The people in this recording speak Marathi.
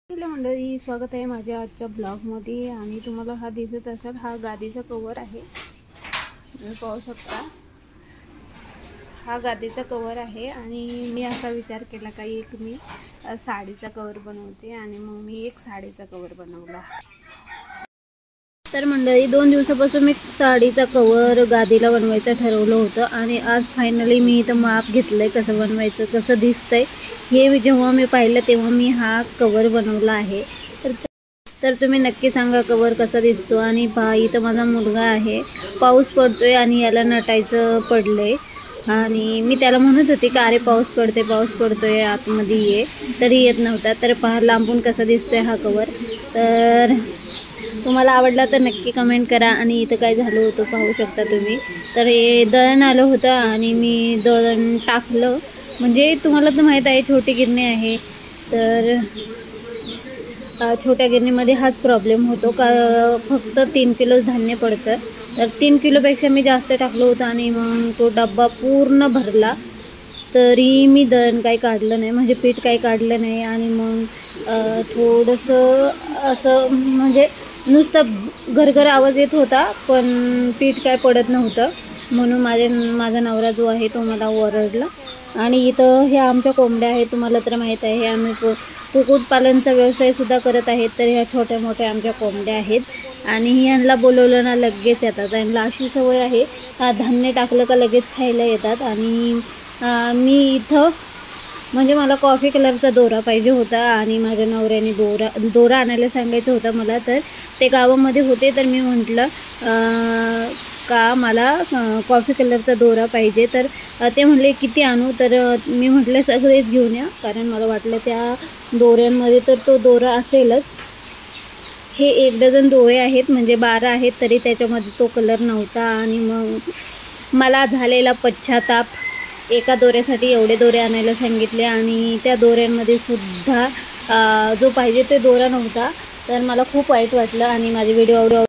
हॅलो मंडळी, स्वागत आहे माझ्या आजच्या ब्लॉगमध्ये। आणि तुम्हाला हा दिसत असेल, हा गादीचा कवर आहे। तुम्ही पाहू शकता, हा गादीचा कवर आहे। आणि मी असा विचार केला का एक मी साडीचा कवर बनवते, आणि मग मी एक साडीचा कवर बनवला। तर मंडळी, 2 दिवसापासून मी साडीचा कवर गादीला बनवायचं ठरवलं होतं, आणि आज फायनली मी इथं माप घेतलंय कसं बनवायचं, कसं दिसतंय हे जेव्हा मी पाहिलं तेव्हा मी हा कवर बनवला आहे। तर तुम्ही नक्की सांगा कवर कसा दिसतो। आणि पहा, इथं माझा मुलगा आहे, पाऊस पडतोय आणि याला नटायचं पडलंय। आणि मी त्याला म्हणत होते का अरे पाऊस पडतोय आतमध्ये ये, तरी येत नव्हता। तर पहा लांबून कसा दिसतोय हा कवर। तर तुम्हाला आवडला तर नक्की कमेंट करा। आणि इथं काय झालं होतं पाहू शकता तुम्ही। तर हे दळण आलं होतं आणि मी दळण टाकलं, म्हणजे तुम्हाला तर माहीत आहे छोटी गिरणी आहे। तर छोट्या गिरणीमध्ये हाच प्रॉब्लेम होतो का फक्त 3 किलो धान्य पडतं। तर 3 किलोपेक्षा मी जास्त टाकलं होतं, आणि मग तो डब्बा पूर्ण भरला, तरी मी दळण काही काढलं नाही, म्हणजे पीठ काही काढलं नाही। आणि मग थोडंसं असं म्हणजे नुसतं घरघर आवाज येत होता, पण पीठ काय पडत नव्हतं। म्हणून माझा नवरा जो आहे तो मला ओरडला। आणि इथं ह्या आमच्या कोंबड्या आहेत, तुम्हाला तर माहीत आहे आम्ही कुक्कुटपालनचा व्यवसायसुद्धा करत आहेत। तर ह्या छोट्या मोठ्या आमच्या कोंबड्या आहेत, आणि ह्यांना बोलवलं ना लगेच येतात। त्यांना अशी सवय आहे, धान्य टाकलं का लगेच खायला येतात। आणि मी इथं म्हणजे मला कॉफी कलरचा दोरा पाहिजे होता, आणि माझ्या नवऱ्याने दोरा आणायला सांगायचं होतं मला। तर ते गावामध्ये होते, तर मी म्हटलं का मला कॉफी कलरचा दोरा पाहिजे। तर ते म्हणले किती आणू, तर मी म्हटलं सगळेच घेऊन या, कारण मला वाटलं त्या दोऱ्यांमध्ये तर तो दोरा असेलच। हे 1 डझन दोरे आहेत, म्हणजे 12 आहेत, तरी त्याच्यामध्ये तो कलर नव्हता। आणि मग मला झालेला पश्चाताप, एका दोऱ्यासाठी एवढे दोरे आणायला सांगितले, आणि त्या दोऱ्यांमध्ये सुद्धा जो पाहिजे ते दोरा नव्हता। तर मला खूप वाईट वाटलं, आणि माझे व्हिडिओ